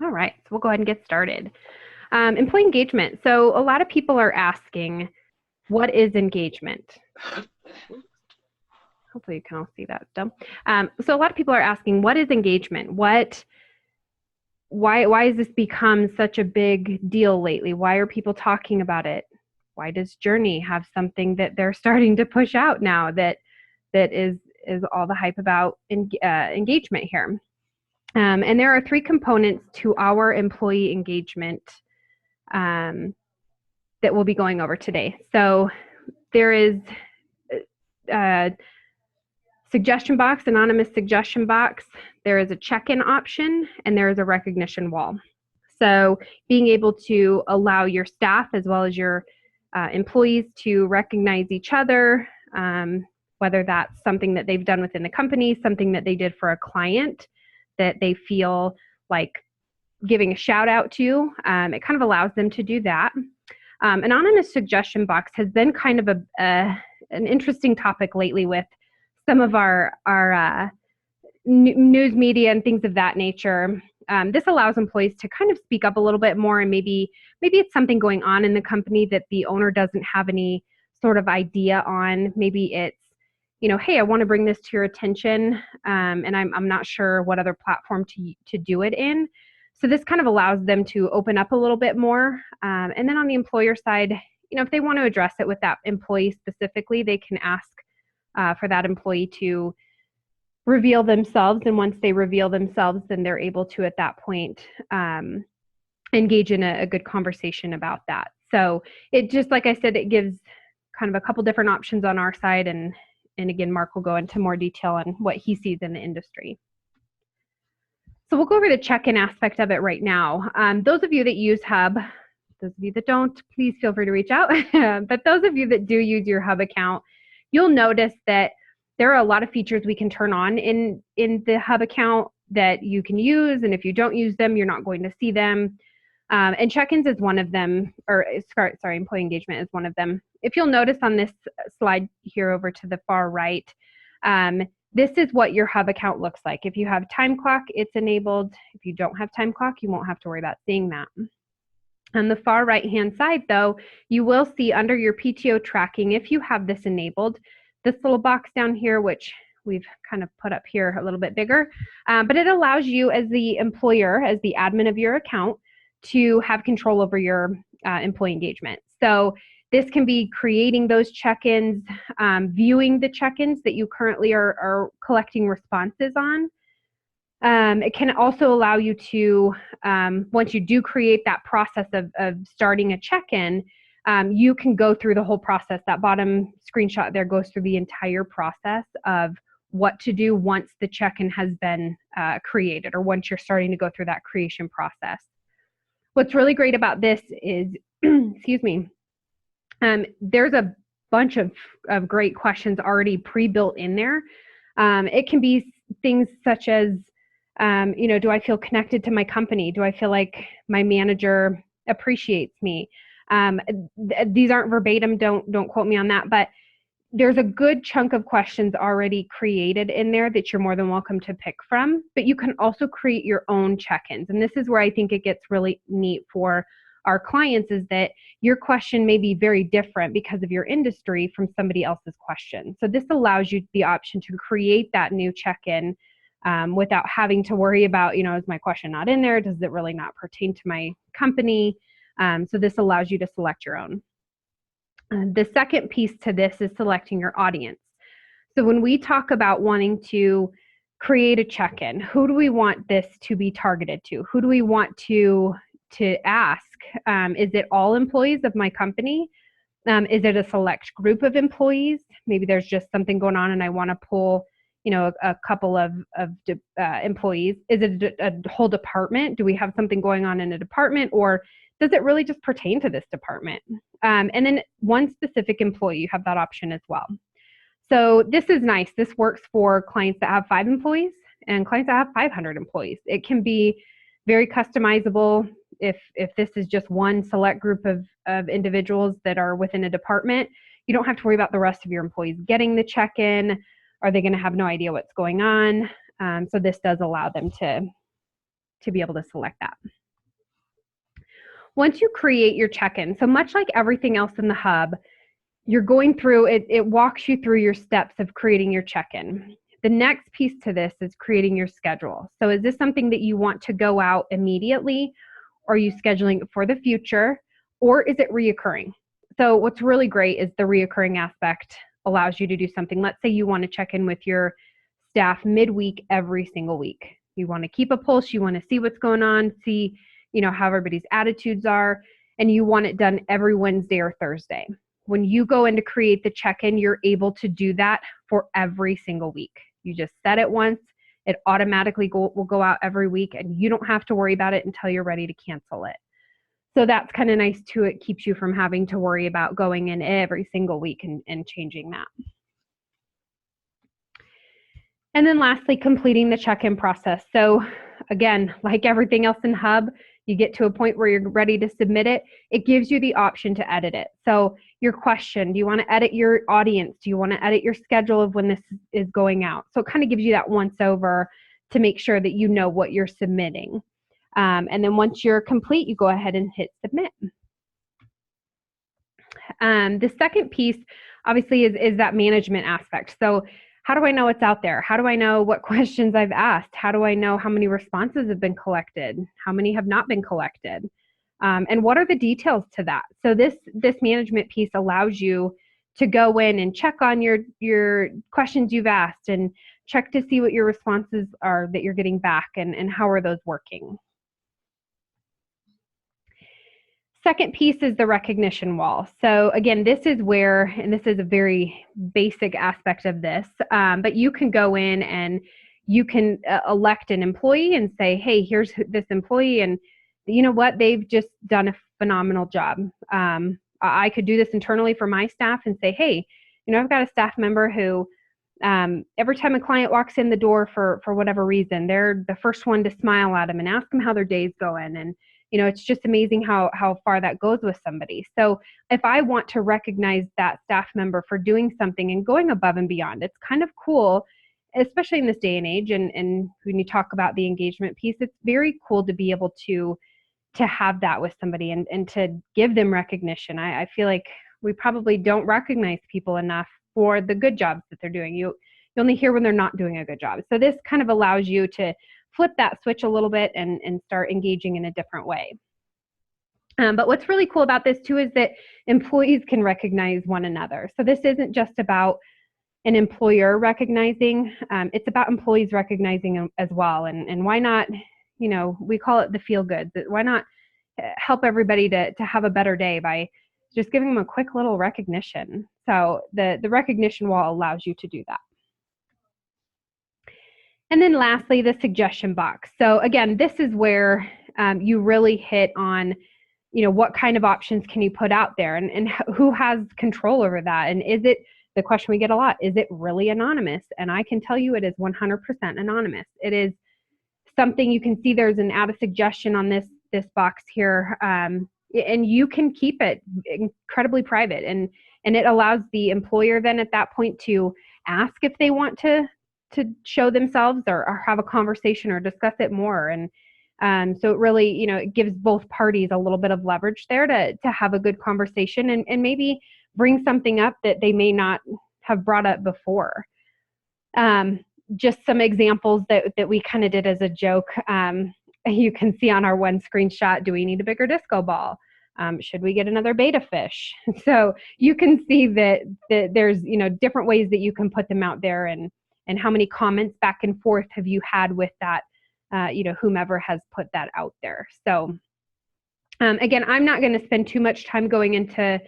All right, so we'll go ahead and get started. Employee engagement. So a lot of people are asking, what is engagement? Hopefully you can all see that still. So a lot of people are asking, what is engagement? Why has this become such a big deal lately? Why are people talking about it? Why does Journey have something that they're starting to push out now that is all the hype about engagement here? And there are 3 components to our employee engagement that we'll be going over today. So there is a suggestion box, anonymous suggestion box. There is a check-in option, and there is a recognition wall. So being able to allow your staff as well as your employees to recognize each other, whether that's something that they've done within the company, something that they did for a client that they feel like giving a shout out to. It kind of allows them to do that. Anonymous suggestion box has been kind of an interesting topic lately with some of our news media and things of that nature. This allows employees to kind of speak up a little bit more, and maybe it's something going on in the company that the owner doesn't have any sort of idea on. Maybe it's, hey, I want to bring this to your attention, and I'm not sure what other platform to do it in. So this kind of allows them to open up a little bit more. And then on the employer side, if they want to address it with that employee specifically, they can ask for that employee to reveal themselves. And once they reveal themselves, then they're able to, at that point, engage in a good conversation about that. So it just, like I said, it gives kind of a couple different options on our side. And again, Mark will go into more detail on what he sees in the industry. So we'll go over the check-in aspect of it right now. Those of you that use Hub, those of you that don't, please feel free to reach out. But those of you that do use your Hub account, you'll notice that there are a lot of features we can turn on in the Hub account that you can use. And if you don't use them, you're not going to see them. And check-ins is one of them, or sorry, employee engagement is one of them. If you'll notice on this slide here over to the far right, this is what your Hub account looks like. If you have time clock, it's enabled. If you don't have time clock, you won't have to worry about seeing that. On the far right-hand side, though, you will see under your PTO tracking, if you have this enabled, this little box down here, which we've kind of put up here a little bit bigger, but it allows you as the employer, as the admin of your account, to have control over your employee engagement. So this can be creating those check-ins, viewing the check-ins that you currently are collecting responses on. It can also allow you to, once you do create that process of starting a check-in, you can go through the whole process. That bottom screenshot there goes through the entire process of what to do once the check-in has been created, or once you're starting to go through that creation process. What's really great about this is, excuse me, there's a bunch of great questions already pre-built in there. It can be things such as, do I feel connected to my company? Do I feel like my manager appreciates me? These aren't verbatim, don't quote me on that, but there's a good chunk of questions already created in there that you're more than welcome to pick from, but you can also create your own check-ins. And this is where I think it gets really neat for our clients, is that your question may be very different because of your industry from somebody else's question. So this allows you the option to create that new check-in without having to worry about, is my question not in there? Does it really not pertain to my company? So this allows you to select your own. The second piece to this is selecting your audience. So when we talk about wanting to create a check-in, who do we want this to be targeted to? Who do we want to ask? Is it all employees of my company? Is it a select group of employees? Maybe there's just something going on and I want to pull, a couple of employees. Is it a whole department? Do we have something going on in a department, or does it really just pertain to this department? And then one specific employee, you have that option as well. So this is nice. This works for clients that have 5 employees and clients that have 500 employees. It can be very customizable. If this is just one select group of individuals that are within a department, you don't have to worry about the rest of your employees getting the check-in. Are they going to have no idea what's going on? So this does allow them to be able to select that. Once you create your check-in, so much like everything else in the hub, you're going through it, it walks you through your steps of creating your check-in. The next piece to this is creating your schedule. So is this something that you want to go out immediately? Or are you scheduling it for the future? Or is it reoccurring? So what's really great is the reoccurring aspect allows you to do something. Let's say you want to check in with your staff midweek every single week. You want to keep a pulse, you want to see what's going on, see, how everybody's attitudes are, and you want it done every Wednesday or Thursday. When you go in to create the check-in, you're able to do that for every single week. You just set it once, it automatically will go out every week, and you don't have to worry about it until you're ready to cancel it. So that's kind of nice too. It keeps you from having to worry about going in every single week and changing that. And then lastly, completing the check-in process. So again, like everything else in Hub, you get to a point where you're ready to submit it. It gives you the option to edit it. So your question, do you want to edit your audience? Do you want to edit your schedule of when this is going out? So it kind of gives you that once over to make sure that you know what you're submitting. And then once you're complete, you go ahead and hit submit. The second piece, obviously, is that management aspect. So how do I know it's out there? How do I know what questions I've asked? How do I know how many responses have been collected? How many have not been collected? And what are the details to that? So this management piece allows you to go in and check on your questions you've asked and check to see what your responses are that you're getting back and how are those working. Second piece is the recognition wall. So again, this is where, and this is a very basic aspect of this, but you can go in and you can elect an employee and say, hey, here's this employee, and you know what, they've just done a phenomenal job. I could do this internally for my staff and say, hey, I've got a staff member who every time a client walks in the door for whatever reason, they're the first one to smile at them and ask them how their day's going. And it's just amazing how far that goes with somebody. So if I want to recognize that staff member for doing something and going above and beyond, it's kind of cool, especially in this day and age. And when you talk about the engagement piece, it's very cool to be able to have that with somebody and to give them recognition. I feel like we probably don't recognize people enough for the good jobs that they're doing. You only hear when they're not doing a good job. So this kind of allows you to flip that switch a little bit and start engaging in a different way. But what's really cool about this too is that employees can recognize one another. So this isn't just about an employer recognizing, it's about employees recognizing them as well. And why not, we call it the feel good. Why not help everybody to have a better day by just giving them a quick little recognition? So the recognition wall allows you to do that. And then lastly, the suggestion box. So again, this is where you really hit on, what kind of options can you put out there and who has control over that? And is it, the question we get a lot, is it really anonymous? And I can tell you it is 100% anonymous. It is something you can see there's an add a suggestion on this box here. And you can keep it incredibly private. And it allows the employer then at that point to ask if they want to show themselves or have a conversation or discuss it more. And so it really, it gives both parties a little bit of leverage there to have a good conversation and maybe bring something up that they may not have brought up before. Just some examples that we kind of did as a joke. You can see on our one screenshot, do we need a bigger disco ball? Should we get another beta fish? So you can see that there's, different ways that you can put them out there and how many comments back and forth have you had with that, whomever has put that out there. So again, I'm not going to spend too much time going into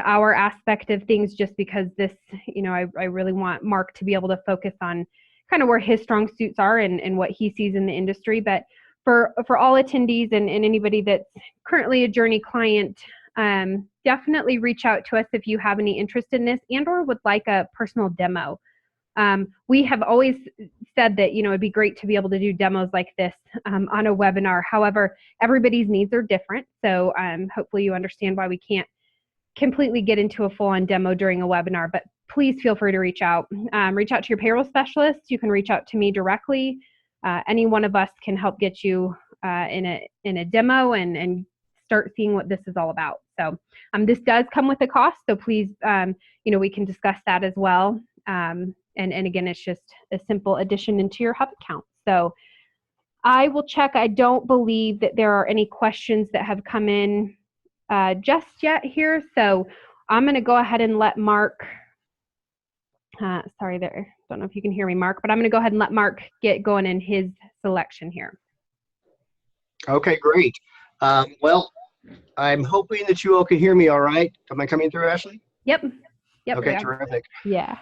our aspect of things just because this, I really want Mark to be able to focus on kind of where his strong suits are and what he sees in the industry. But for all attendees and anybody that's currently a Journey client, definitely reach out to us if you have any interest in this and or would like a personal demo. We have always said that, it'd be great to be able to do demos like this on a webinar. However, everybody's needs are different. So hopefully you understand why we can't completely get into a full-on demo during a webinar, but please feel free to reach out. Reach out to your payroll specialist. You can reach out to me directly. Any one of us can help get you in a demo and start seeing what this is all about. So this does come with a cost. So please, we can discuss that as well. And again, it's just a simple addition into your Hub account. So I will check. I don't believe that there are any questions that have come in just yet here. So I'm going to go ahead and let Mark, sorry there, don't know if you can hear me, Mark, but I'm going to go ahead and let Mark get going in his selection here. Okay, great. Well, I'm hoping that you all can hear me all right. Am I coming through, Ashley? Yep. Okay, terrific. Yeah.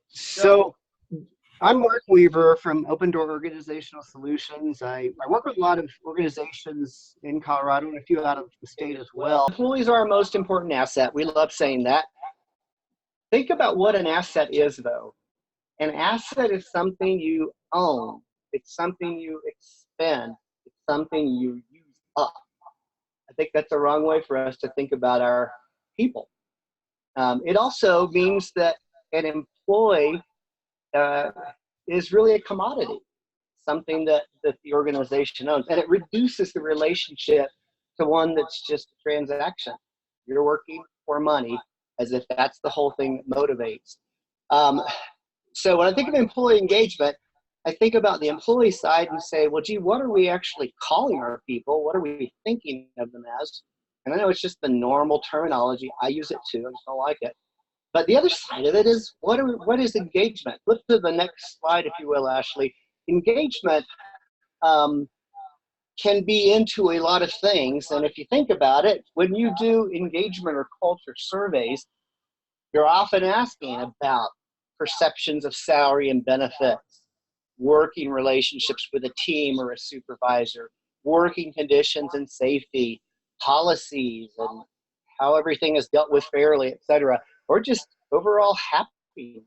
So I'm Mark Weaver from Open Door Organizational Solutions. I work with a lot of organizations in Colorado and a few out of the state as well. Employees are our most important asset. We love saying that. Think about what an asset is, though. An asset is something you own. It's something you expend. It's something you use up. I think that's the wrong way for us to think about our people. It also means that an employee is really a commodity, something that the organization owns. And it reduces the relationship to one that's just a transaction. You're working for money, as if that's the whole thing that motivates. So when I think of employee engagement, I think about the employee side and say, well, gee, what are we actually calling our people? What are we thinking of them as? And I know it's just the normal terminology. I use it too. I just don't like it. But the other side of it is, what is engagement? Flip to the next slide, if you will, Ashley. Engagement can be into a lot of things. And if you think about it, when you do engagement or culture surveys, you're often asking about perceptions of salary and benefits, working relationships with a team or a supervisor, working conditions and safety, policies, and how everything is dealt with fairly, et cetera, or just overall happiness,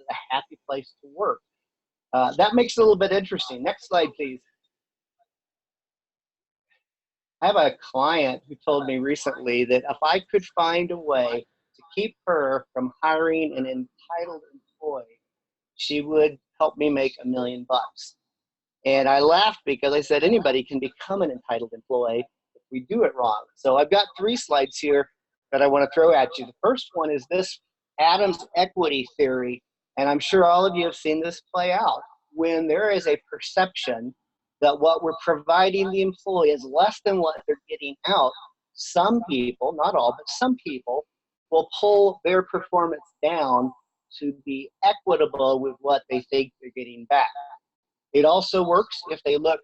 a happy place to work. That makes it a little bit interesting. Next slide, please. I have a client who told me recently that if I could find a way to keep her from hiring an entitled employee, she would help me make $1 million. And I laughed because I said anybody can become an entitled employee if we do it wrong. So I've got 3 slides here that I want to throw at you. The first one is this Adams equity theory, and I'm sure all of you have seen this play out. When there is a perception that what we're providing the employee is less than what they're getting out, some people, not all, but some people will pull their performance down to be equitable with what they think they're getting back. It also works if they look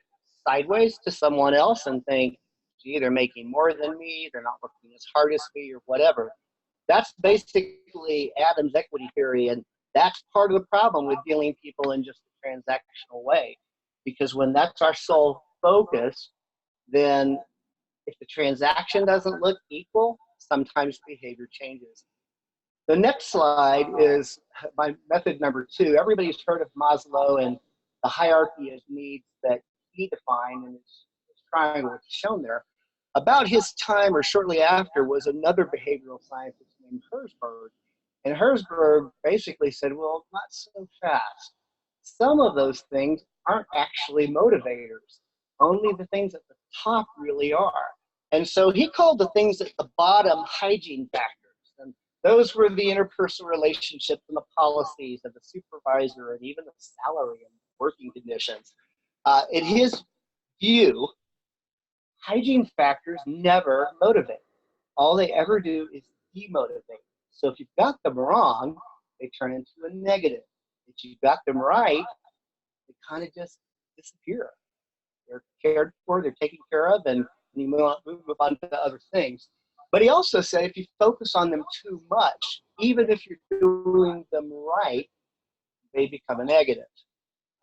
sideways to someone else and think, gee, they're making more than me, they're not working as hard as me, or whatever. That's basically Adams equity theory, and that's part of the problem with dealing people in just a transactional way. Because when that's our sole focus, then if the transaction doesn't look equal, sometimes behavior changes. The next slide is my method number 2. Everybody's heard of Maslow and the hierarchy of needs that he defined in his triangle, which is shown there. About his time or shortly after was another behavioral scientist named Herzberg. And Herzberg basically said, well, not so fast. Some of those things aren't actually motivators. Only the things at the top really are. And so he called the things at the bottom hygiene factors. And those were the interpersonal relationships and the policies of the supervisor and even the salary and working conditions. In his view, hygiene factors never motivate. All they ever do is demotivate. So if you've got them wrong, they turn into a negative. If you've got them right, they kind of just disappear. They're cared for, they're taken care of, and you move on to other things. But he also said if you focus on them too much, even if you're doing them right, they become a negative.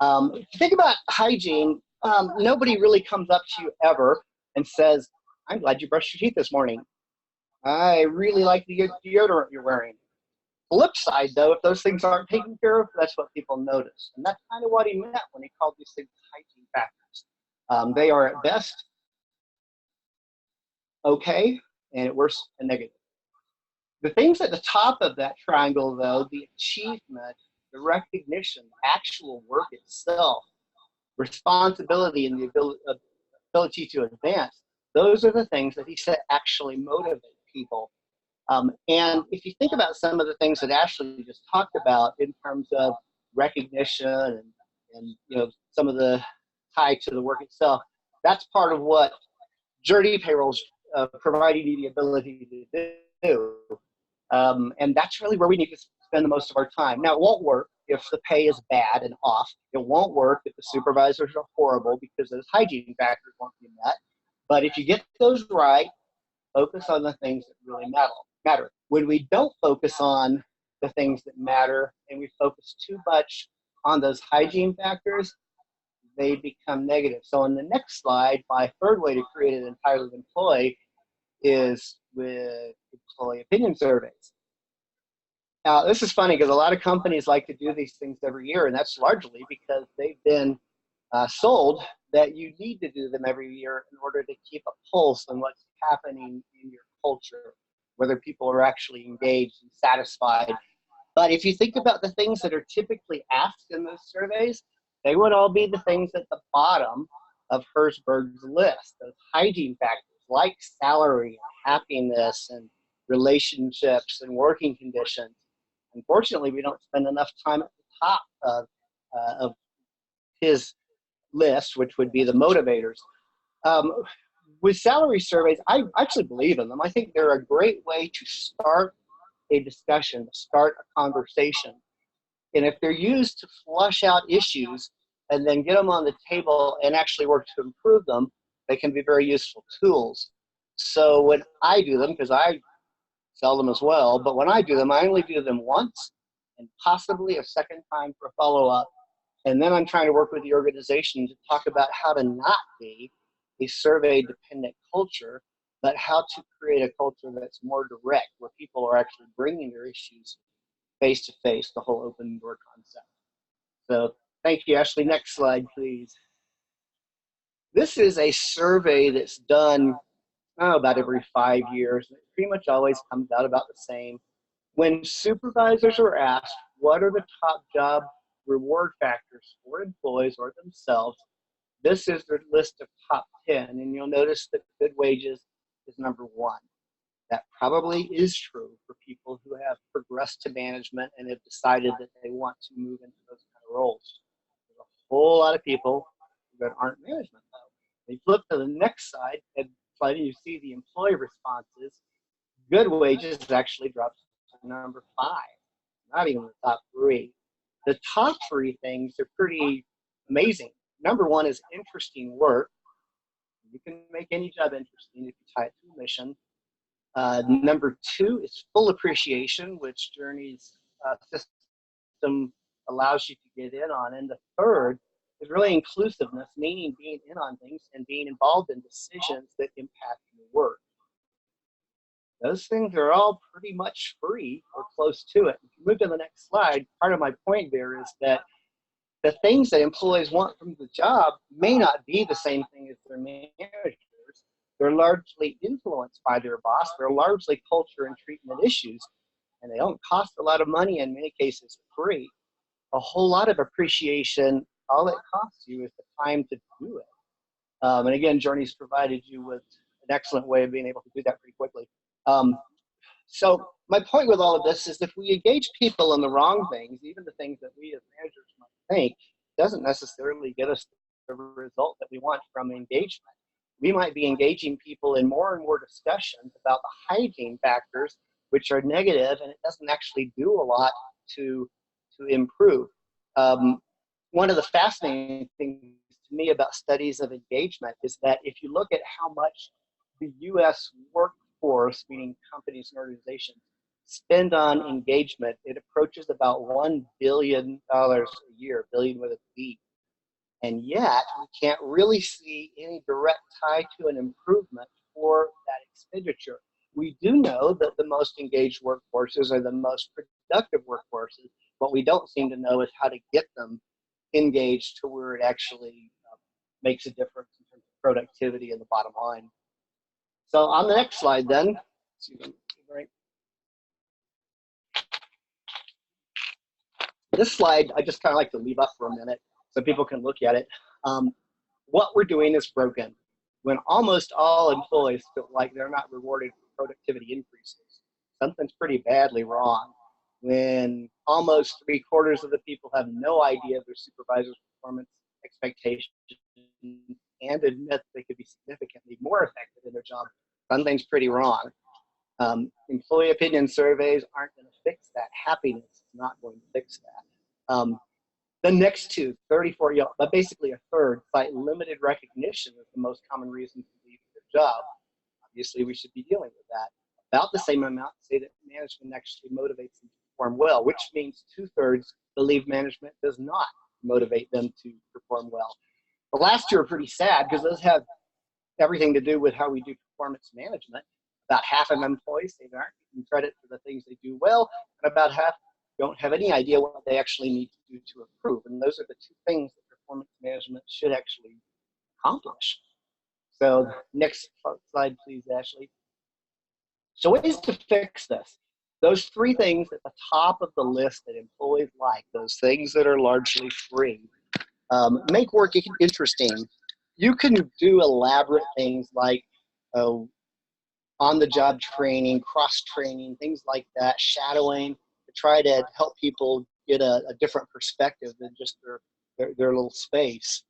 If you think about hygiene, nobody really comes up to you ever and says, I'm glad you brushed your teeth this morning. I really like the deodorant you're wearing. Flip side, though, if those things aren't taken care of, that's what people notice. And that's kind of what he meant when he called these things hygiene factors. They are at best okay, and at worst a negative. The things at the top of that triangle, though, the achievement, the recognition, actual work itself, responsibility, and the ability to advance. Those are the things that he said actually motivate people. And if you think about some of the things that Ashley just talked about in terms of recognition and you know, some of the tie to the work itself, that's part of what Journey Payroll's providing you the ability to do. And that's really where we need to spend the most of our time. Now, it won't work if the pay is bad and off. It won't work if the supervisors are horrible because those hygiene factors won't be met. But if you get those right, focus on the things that really matter. When we don't focus on the things that matter and we focus too much on those hygiene factors, they become negative. So on the next slide, my third way to create an entitled employee is with employee opinion surveys. Now, this is funny because a lot of companies like to do these things every year, and that's largely because they've been sold that you need to do them every year in order to keep a pulse on what's happening in your culture, whether people are actually engaged and satisfied. But if you think about the things that are typically asked in those surveys, they would all be the things at the bottom of Herzberg's list, those hygiene factors like salary, happiness, and relationships and working conditions. Unfortunately, we don't spend enough time at the top of his list, which would be the motivators. With salary surveys, I actually believe in them. I think they're a great way to start a discussion, to start a conversation. And if they're used to flush out issues and then get them on the table and actually work to improve them, they can be very useful tools. So when I do them, because I sell them as well, but when I do them, I only do them once and possibly a second time for follow-up. And then I'm trying to work with the organization to talk about how to not be a survey-dependent culture, but how to create a culture that's more direct, where people are actually bringing their issues face-to-face, the whole open door concept. So thank you, Ashley. Next slide, please. This is a survey that's done about every 5 years. It pretty much always comes out about the same. When supervisors are asked what are the top job reward factors for employees or themselves, this is their list of top 10. And you'll notice that good wages is number 1. That probably is true for people who have progressed to management and have decided that they want to move into those kind of roles. There's a whole lot of people that aren't management, though. They flip to the next slide, and you see the employee responses. Good wages actually drops to number 5, not even the top 3. The top 3 things are pretty amazing. Number 1 is interesting work. You can make any job interesting if you tie it to a mission. Number 2 is full appreciation, which Journey's system allows you to get in on. And the third is really inclusiveness, meaning being in on things and being involved in decisions that impact your work. Those things are all pretty much free or close to it. If you move to the next slide, part of my point there is that the things that employees want from the job may not be the same thing as their managers. They're largely influenced by their boss. They're largely culture and treatment issues, and they don't cost a lot of money, in many cases free. A whole lot of appreciation, all it costs you is the time to do it. And again, Journey's provided you with an excellent way of being able to do that pretty quickly. So my point with all of this is if we engage people in the wrong things, even the things that we as managers might think, doesn't necessarily get us the result that we want from engagement. We might be engaging people in more and more discussions about the hygiene factors, which are negative, and it doesn't actually do a lot to improve. One of the fascinating things to me about studies of engagement is that if you look at how much the U.S. workforce, meaning companies and organizations, spend on engagement, it approaches about $1 billion a year, billion with a B. And yet, we can't really see any direct tie to an improvement for that expenditure. We do know that the most engaged workforces are the most productive workforces. What we don't seem to know is how to get them engaged to where it actually makes a difference in terms of productivity and the bottom line. So on the next slide then, this slide I just kind of like to leave up for a minute so people can look at it. What we're doing is broken. when almost all employees feel like they're not rewarded for productivity increases, something's pretty badly wrong. When almost 3/4 of the people have no idea of their supervisor's performance expectations and admit they could be significantly more effective in their job, something's pretty wrong. Employee opinion surveys aren't going to fix that. Happiness is not going to fix that. The next two, 34, but basically a third, cite limited recognition as the most common reason to leave their job. Obviously, we should be dealing with that. About the same amount say that management actually motivates them to perform well, which means 2/3 believe management does not motivate them to perform well. The last two are pretty sad because those have everything to do with how we do performance management. About half of employees say they aren't getting credit for the things they do well, and about half don't have any idea what they actually need to do to improve. And those are the two things that performance management should actually accomplish. So next slide, please, Ashley. So ways to fix this. Those three things at the top of the list that employees like, those things that are largely free, make work interesting. You can do elaborate things like on-the-job training, cross-training, things like that, shadowing, to try to help people get a different perspective than just their little space.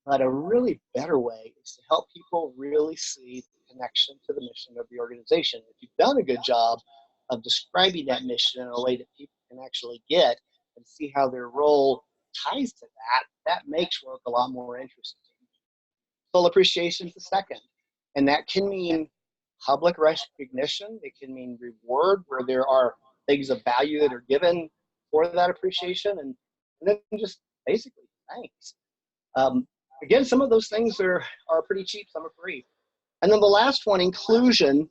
But a really better way is to help people really see the connection to the mission of the organization. If you've done a good job of describing that mission in a way that people can actually get and see how their role ties to that, that makes work a lot more interesting. Full appreciation is the second, and that can mean public recognition. It can mean reward, where there are things of value that are given for that appreciation, and then just basically thanks. Again, some of those things are pretty cheap, some are free. And then the last one, inclusion.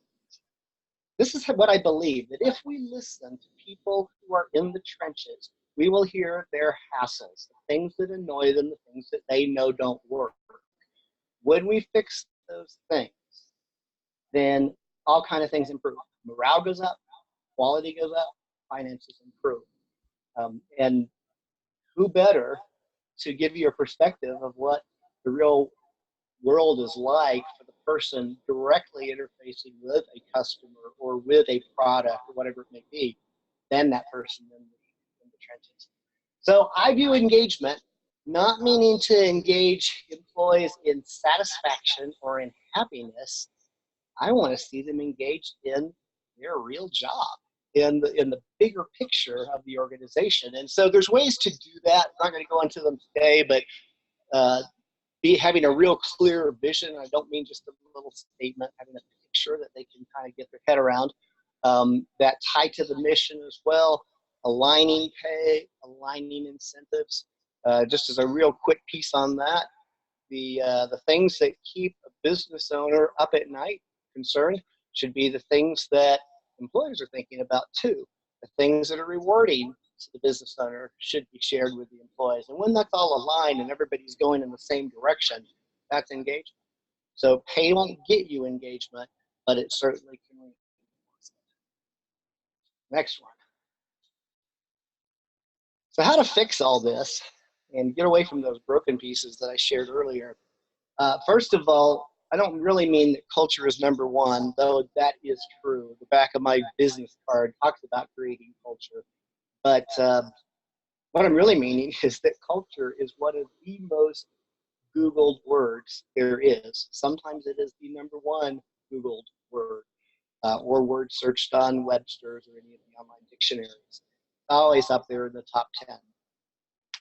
This is what I believe, that if we listen to people who are in the trenches, we will hear their hassles, the things that annoy them, the things that they know don't work. When we fix those things, then all kind of things improve. Morale goes up, quality goes up, finances improve. And who better to give you a perspective of what the real world is like for the person directly interfacing with a customer or with a product or whatever it may be than that person in the trenches. So I view engagement not meaning to engage employees in satisfaction or in happiness. I want to see them engaged in their real job, in the bigger picture of the organization. And so there's ways to do that. I'm not going to go into them today, but having a real clear vision. I don't mean just a little statement, having a picture that they can kind of get their head around. That tie to the mission as well, aligning pay, aligning incentives. Just as a real quick piece on that, the things that keep a business owner up at night concerned should be the things that employers are thinking about too. The things that are rewarding to the business owner should be shared with the employees. And when that's all aligned and everybody's going in the same direction, that's engagement. So pay won't get you engagement, but it certainly can reinforce it. Next one. So how to fix all this and get away from those broken pieces that I shared earlier. First of all, I don't really mean that culture is number one, though that is true. The back of my business card talks about creating culture. But what I'm really meaning is that culture is one of the most Googled words there is. Sometimes it is the number one Googled word or word searched on Webster's or any of the online dictionaries. It's always up there in the top 10.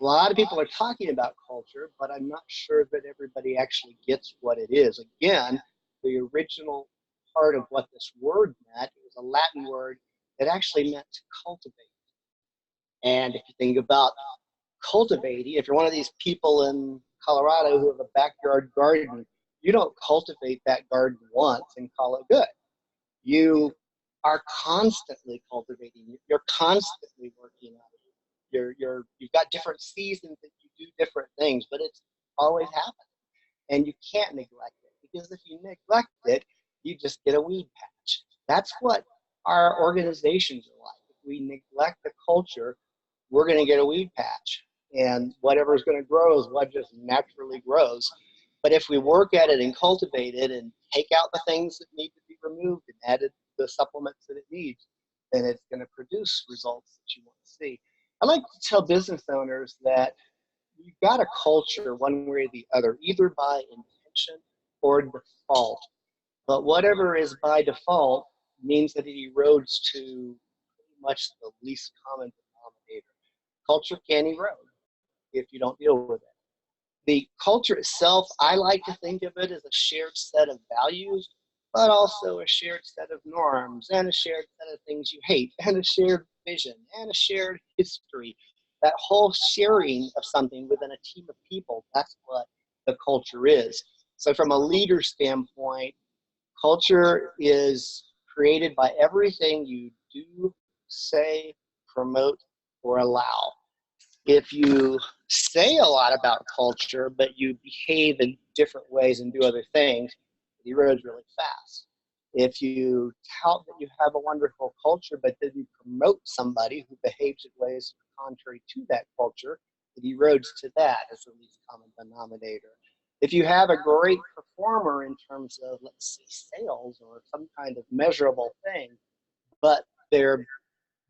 A lot of people are talking about culture, but I'm not sure that everybody actually gets what it is. Again, the original part of what this word meant, it was a Latin word that actually meant to cultivate. And if you think about cultivating, if you're one of these people in Colorado who have a backyard garden, you don't cultivate that garden once and call it good. You are constantly cultivating. You're constantly working on it. You've got different seasons that you do different things, but it's always happening. And you can't neglect it, because if you neglect it, you just get a weed patch. That's what our organizations are like. If we neglect the culture, we're going to get a weed patch. And whatever's going to grow is what just naturally grows. But if we work at it and cultivate it and take out the things that need to be removed and added the supplements that it needs, then it's going to produce results that you want to see. I like to tell business owners that you've got a culture one way or the other, either by intention or default. But whatever is by default means that it erodes to pretty much the least common denominator. Culture can erode if you don't deal with it. The culture itself, I like to think of it as a shared set of values, but also a shared set of norms and a shared set of things you hate and a shared vision and a shared history. That whole sharing of something within a team of people, that's what the culture is. So from a leader standpoint, culture is created by everything you do, say, promote, or allow. If you say a lot about culture, but you behave in different ways and do other things, it erodes really fast. If you tout that you have a wonderful culture, but then you promote somebody who behaves in ways contrary to that culture, it erodes to that as the least common denominator. If you have a great performer in terms of, let's say, sales or some kind of measurable thing, but their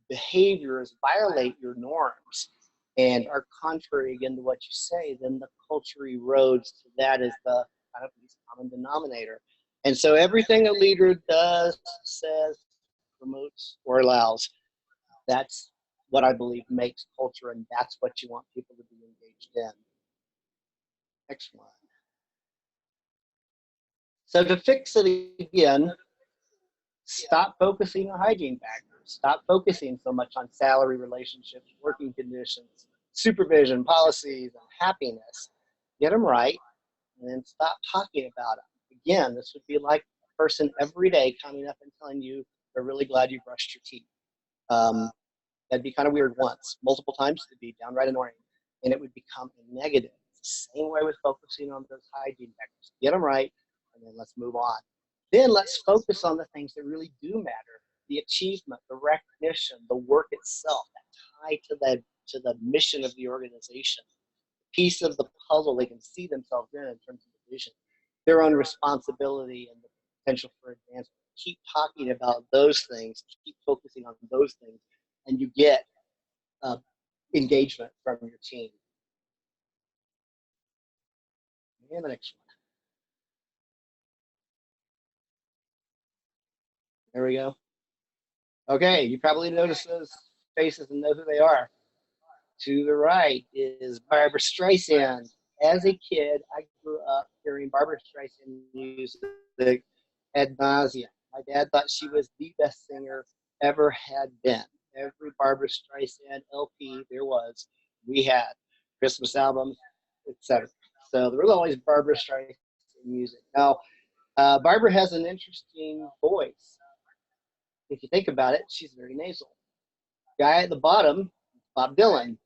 behaviors violate your norms and are contrary again to what you say, then the culture erodes to that as the kind of least common denominator. And so everything a leader does, says, promotes, or allows, that's what I believe makes culture, and that's what you want people to be engaged in. Next one. So to fix it again, stop focusing on hygiene factors. Stop focusing so much on salary, relationships, working conditions, supervision, policies, and happiness. Get them right, and then stop talking about them. Again, this would be like a person every day coming up and telling you they're really glad you brushed your teeth. That'd be kind of weird once. Multiple times, it'd be downright annoying, and it would become a negative. It's the same way with focusing on those hygiene factors. Get them right, and then let's move on. Then let's focus on the things that really do matter: the achievement, the recognition, the work itself, that tie to the mission of the organization, piece of the puzzle they can see themselves in terms of the vision, their own responsibility and the potential for advancement. Keep talking about those things, keep focusing on those things, and you get engagement from your team. And the next one. There we go. Okay, you probably noticed those faces and know who they are. To the right is Barbra Streisand. As a kid, I grew up hearing Barbra Streisand music ad nauseum. My dad thought she was the best singer ever had been. Every Barbra Streisand LP there was, we had. Christmas albums, etc. So there was always Barbra Streisand music. Now, Barbra has an interesting voice. If you think about it, she's very nasal. Guy at the bottom, Bob Dylan.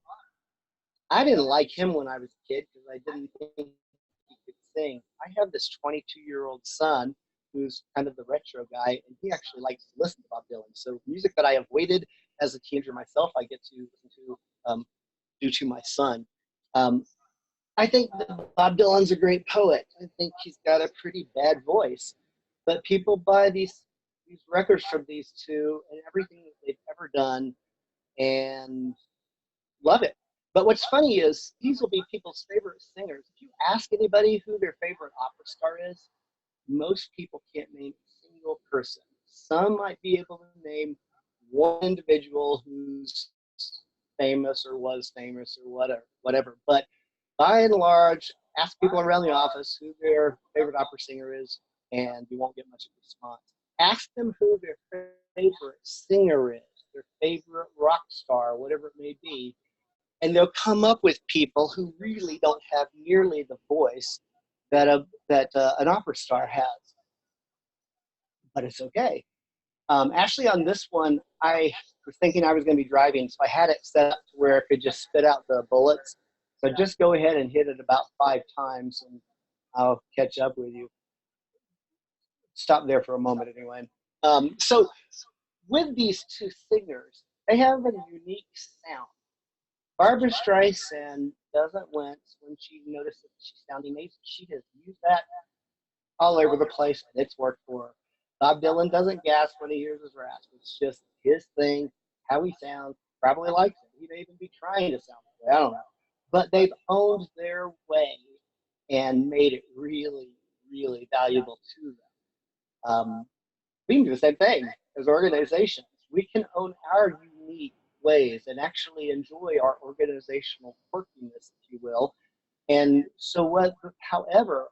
I didn't like him when I was a kid because I didn't think he could sing. I have this 22-year-old son who's kind of the retro guy, and he actually likes to listen to Bob Dylan. So music that I avoided as a teenager myself, I get to listen to due to my son. I think that Bob Dylan's a great poet. I think he's got a pretty bad voice, but people buy these records from these two and everything that they've ever done and love it. But what's funny is these will be people's favorite singers. If you ask anybody who their favorite opera star is, most people can't name a single person. Some might be able to name one individual who's famous or was famous or whatever. But by and large, ask people around the office who their favorite opera singer is, and you won't get much of a response. Ask them who their favorite singer is, their favorite rock star, whatever it may be, and they'll come up with people who really don't have nearly the voice that an opera star has. But it's okay. Actually, on this one, I was thinking I was going to be driving, so I had it set up to where it could just spit out the bullets. So just go ahead and hit it about 5 times, and I'll catch up with you. Stop there for a moment anyway. So with these two singers, they have a unique sound. Barbara Streisand doesn't wince when she notices that she's sounding nasal. She has used that all over the place, and it's worked for her. Bob Dylan doesn't gasp when he hears his rasp. It's just his thing, how he sounds. Probably likes it. He may even be trying to sound that way. I don't know. But they've owned their way and made it really, really valuable to them. We can do the same thing as organizations. We can own our unique ways and actually enjoy our organizational quirkiness, if you will. And so however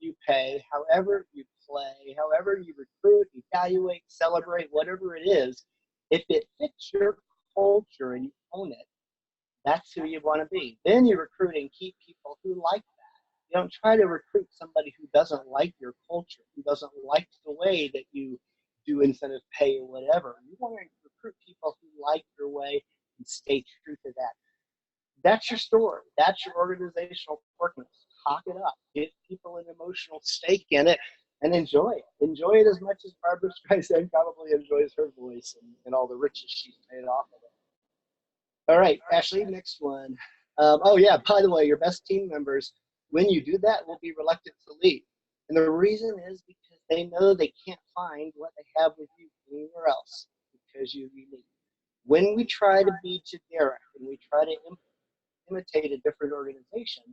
you pay, however you play, however you recruit, evaluate, celebrate, whatever it is, if it fits your culture and you own it, that's who you want to be. Then you recruit and keep people who like that. You don't try to recruit somebody who doesn't like your culture, who doesn't like the way that you do incentive pay or whatever. You want to recruit people who like your way and stay true to that. That's your story. That's your organizational quirkiness. Talk it up. Give people an emotional stake in it and enjoy it. Enjoy it as much as Barbara Streisand probably enjoys her voice and all the riches she's made off of it. All right, Ashley, next one. Oh, yeah, by the way, your best team members, when you do that, will be reluctant to leave. And the reason is because they know they can't find what they have with you anywhere else because you're unique. When we try to be generic and we try to imitate a different organization,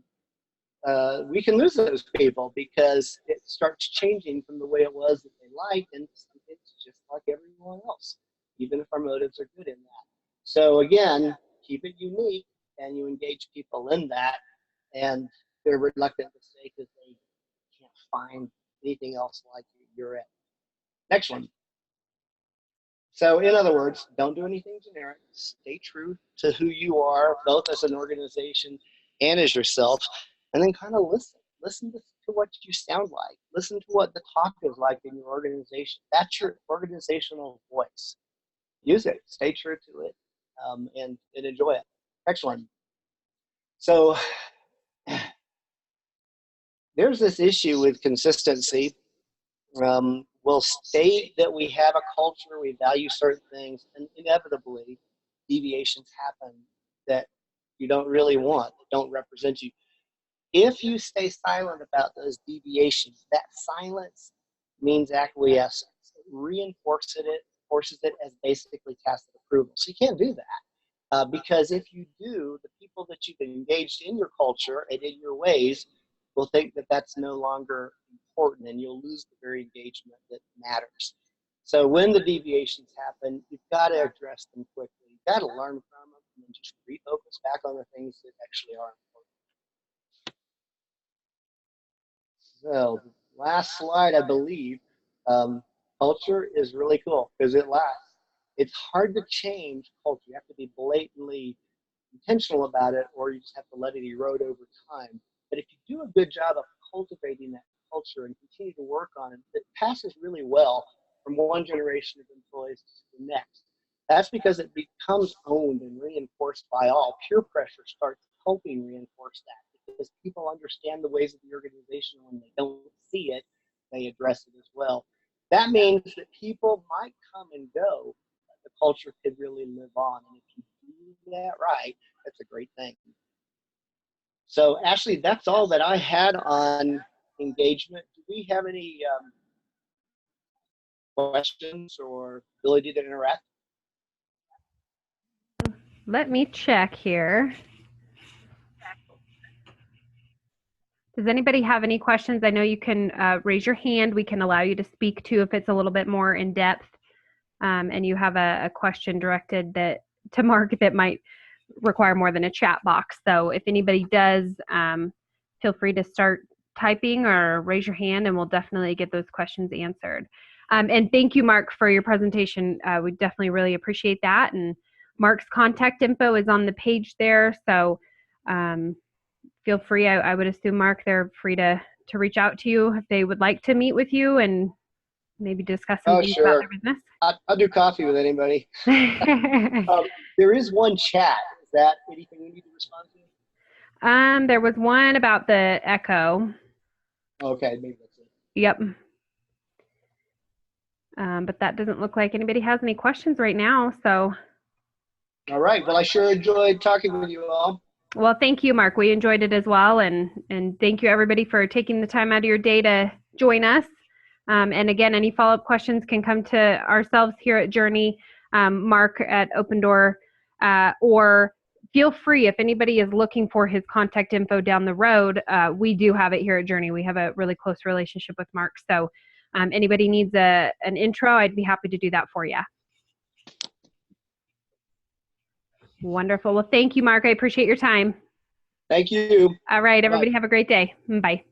we can lose those people because it starts changing from the way it was that they liked and it's just like everyone else, even if our motives are good in that. So again, keep it unique and you engage people in that, and they're reluctant to stay because they can't find anything else like you're in. Next one. So in other words, don't do anything generic. Stay true to who you are, both as an organization and as yourself, and then kind of listen. Listen to what you sound like. Listen to what the talk is like in your organization. That's your organizational voice. Use it. Stay true to it, and enjoy it. Next one. So there's this issue with consistency. We'll state that we have a culture, we value certain things, and inevitably deviations happen that you don't really want, that don't represent you. If you stay silent about those deviations, that silence means acquiescence. It reinforces it as basically tacit approval. So you can't do that because if you do, the people that you've engaged in your culture and in your ways will think that that's no longer important and you'll lose the very engagement that matters. So when the deviations happen, you've got to address them quickly. You've got to learn from them and then just refocus back on the things that actually are important. So last slide, I believe, culture is really cool because it lasts. It's hard to change culture. You have to be blatantly intentional about it or you just have to let it erode over time. But if you do a good job of cultivating that culture and continue to work on it, it passes really well from one generation of employees to the next. That's because it becomes owned and reinforced by all. Peer pressure starts helping reinforce that because people understand the ways of the organization. When they don't see it, they address it as well. That means that people might come and go, but the culture could really live on. And if you do that right, that's a great thing. So Ashley, that's all that I had on engagement. Do we have any questions or ability to interact? Let me check here. Does anybody have any questions? I know you can raise your hand. We can allow you to speak to if it's a little bit more in depth and you have a question directed to Mark that might require more than a chat box. So if anybody does, feel free to start typing or raise your hand and we'll definitely get those questions answered. And thank you, Mark, for your presentation. We definitely really appreciate that. And Mark's contact info is on the page there. So feel free, I would assume, Mark, they're free to reach out to you if they would like to meet with you and maybe discuss some things about their business. I'll do coffee with anybody. There is one chat. Is that anything we need to respond to? There was one about the echo. Okay, maybe that's it. Yep. But that doesn't look like anybody has any questions right now. So All right. Well, I sure enjoyed talking with you all. Well, thank you, Mark. We enjoyed it as well. And thank you, everybody, for taking the time out of your day to join us. And again, any follow-up questions can come to ourselves here at Journey, Mark at Open Door, or feel free if anybody is looking for his contact info down the road. We do have it here at Journey. We have a really close relationship with Mark. So anybody needs an intro, I'd be happy to do that for you. Wonderful. Well, thank you, Mark. I appreciate your time. Thank you. All right, everybody, have a great day. Bye.